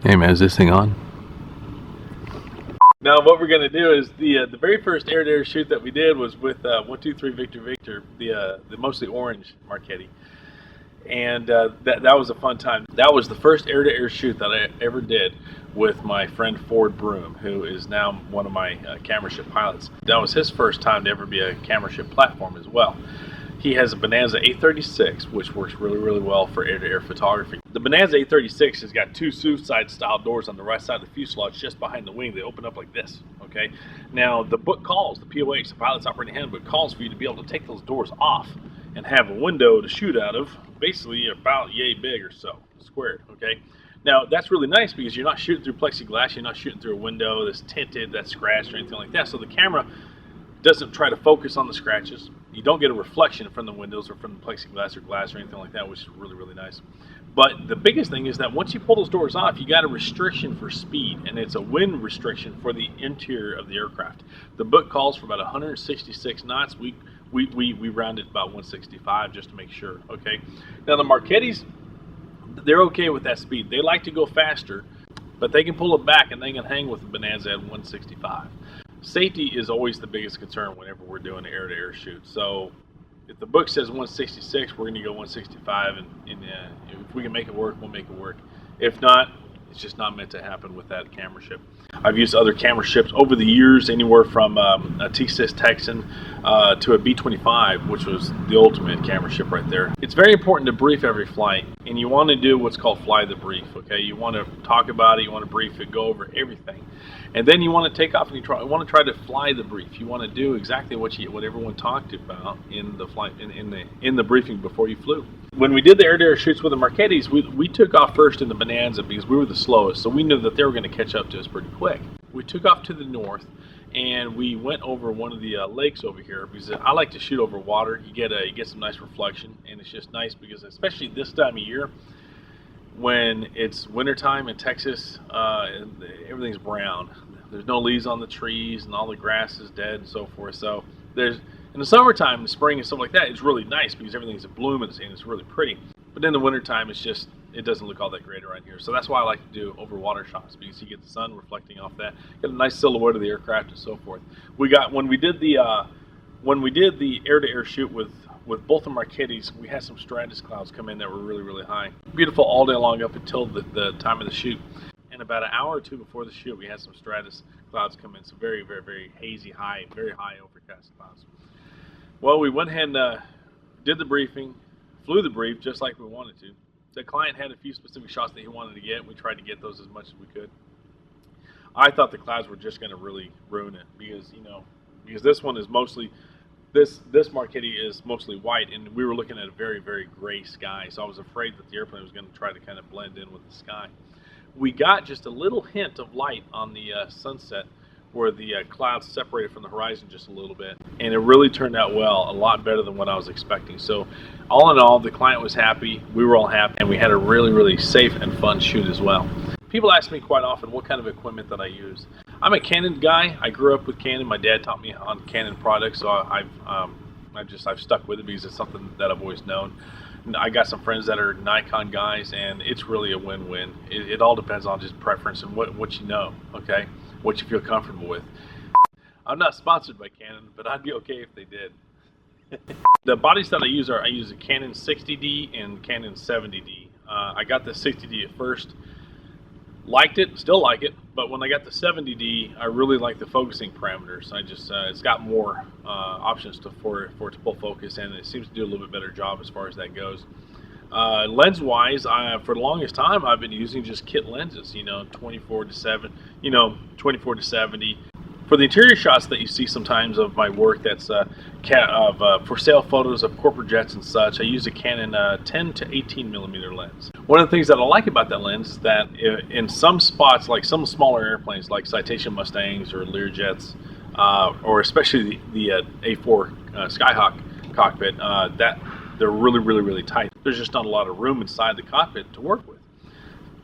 Hey man, is this thing on? Now what we're going to do is the very first air-to-air shoot that we did was with 123 Victor Victor, the mostly orange Marchetti, and that was a fun time. That was the first air-to-air shoot that I ever did with my friend Ford Broom, who is now one of my camera ship pilots. That was his first time to ever be a camera ship platform as well. He has a Bonanza 836, which works really, really well for air-to-air photography. The Bonanza 836 has got two suicide-style doors on the right side of the fuselage, just behind the wing. They open up like this, okay? Now, the book calls, the POH, the Pilot's Operating Handbook, calls for you to be able to take those doors off and have a window to shoot out of, basically about yay big or so, squared, okay? Now, that's really nice because you're not shooting through plexiglass, you're not shooting through a window that's tinted, that's scratched, or anything like that, so the camera doesn't try to focus on the scratches. You don't get a reflection from the windows or from the plexiglass or glass or anything like that, which is really, really nice. But the biggest thing is that once you pull those doors off, you got a restriction for speed, and it's a wind restriction for the interior of the aircraft. The book calls for about 166 knots. We rounded about 165 just to make sure, okay? Now the Marchettis, they're okay with that speed. They like to go faster, but they can pull it back and they can hang with the Bonanza at 165. Safety is always the biggest concern whenever we're doing an air-to-air shoot. So if the book says 166, we're going to go 165, and if we can make it work, we'll make it work. If not, it's just not meant to happen with that camera ship. I've used other camera ships over the years, anywhere from a T-6 Texan to a B-25, which was the ultimate camera ship right there. It's very important to brief every flight, and you want to do what's called fly the brief, okay? You want to talk about it, you want to brief it, go over everything. And then you want to take off and you want to try to fly the brief. You want to do exactly what everyone talked about in the flight, in the briefing before you flew. When we did the air-to-air shoots with the Marchettis, we took off first in the Bonanza because we were the slowest, so we knew that they were going to catch up to us pretty quick. We took off to the north, and we went over one of the lakes over here because I like to shoot over water. You get some nice reflection, and it's just nice because especially this time of year, when it's wintertime in Texas, everything's brown. There's no leaves on the trees, and all the grass is dead and so forth. So in the summertime, the spring and stuff like that, it's really nice because everything's in bloom and it's really pretty. But in the wintertime, it doesn't look all that great around here. So that's why I like to do over water shots, because you get the sun reflecting off that, get a nice silhouette of the aircraft and so forth. When we did the air-to-air shoot with both the Marchettis, we had some stratus clouds come in that were really, really high. Beautiful all day long up until the time of the shoot. And about an hour or two before the shoot, we had some stratus clouds come in, some very, very, very hazy, very high overcast clouds. Well, we went ahead and did the briefing, flew the brief just like we wanted to. The client had a few specific shots that he wanted to get. We tried to get those as much as we could. I thought the clouds were just going to really ruin it because this one is mostly, this Marchetti is mostly white, and we were looking at a very, very gray sky. So I was afraid that the airplane was going to try to kind of blend in with the sky. We got just a little hint of light on the sunset where the clouds separated from the horizon just a little bit, and it really turned out well, a lot better than what I was expecting. So all in all, the client was happy, we were all happy, and we had a really, really safe and fun shoot as well. People ask me quite often what kind of equipment that I use. I'm a Canon guy. I grew up with Canon. My dad taught me on Canon products, so I've stuck with it because it's something that I've always known. I got some friends that are Nikon guys, and it's really a win-win. It all depends on just preference and what you know, okay? What you feel comfortable with. I'm not sponsored by Canon, but I'd be okay if they did. The bodies that I use a Canon 60D and Canon 70D. I got the 60D at first, liked it, still like it, but when I got the 70D, I really like the focusing parameters. It's got more options for it to pull focus, and it seems to do a little bit better job as far as that goes. Lens-wise, for the longest time, I've been using just kit lenses, 24 to 70. For the interior shots that you see sometimes of my work, that's for sale photos of corporate jets and such, I use a Canon 10 to 18 millimeter lens. One of the things that I like about that lens is that in some spots, like some smaller airplanes, like Citation Mustangs or Learjets, or especially the A4 Skyhawk cockpit, that they're really, really, really tight. There's just not a lot of room inside the cockpit to work with,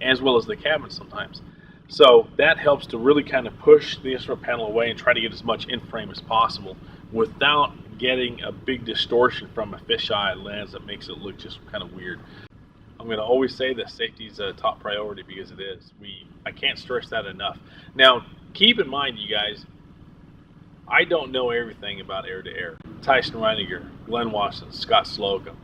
as well as the cabin sometimes. So that helps to really kind of push the instrument panel away and try to get as much in frame as possible without getting a big distortion from a fisheye lens that makes it look just kind of weird. I'm going to always say that safety is a top priority, because it is. I can't stress that enough. Now, keep in mind, you guys, I don't know everything about air-to-air. Tyson Reiniger, Glenn Watson, Scott Slocum,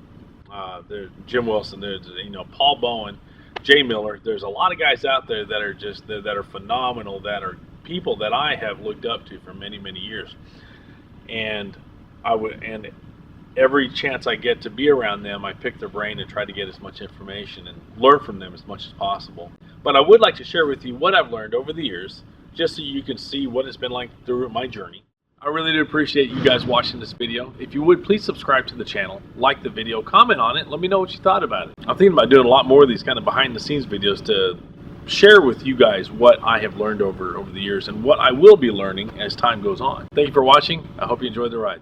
there's Jim Wilson, there's Paul Bowen, Jay Miller. There's a lot of guys out there that are phenomenal, that are people that I have looked up to for many, many years. And every chance I get to be around them, I pick their brain and try to get as much information and learn from them as much as possible. But I would like to share with you what I've learned over the years, just so you can see what it's been like through my journey. I really do appreciate you guys watching this video. If you would, please subscribe to the channel, like the video, comment on it, let me know what you thought about it. I'm thinking about doing a lot more of these kind of behind the scenes videos to share with you guys what I have learned over the years and what I will be learning as time goes on. Thank you for watching. I hope you enjoyed the ride.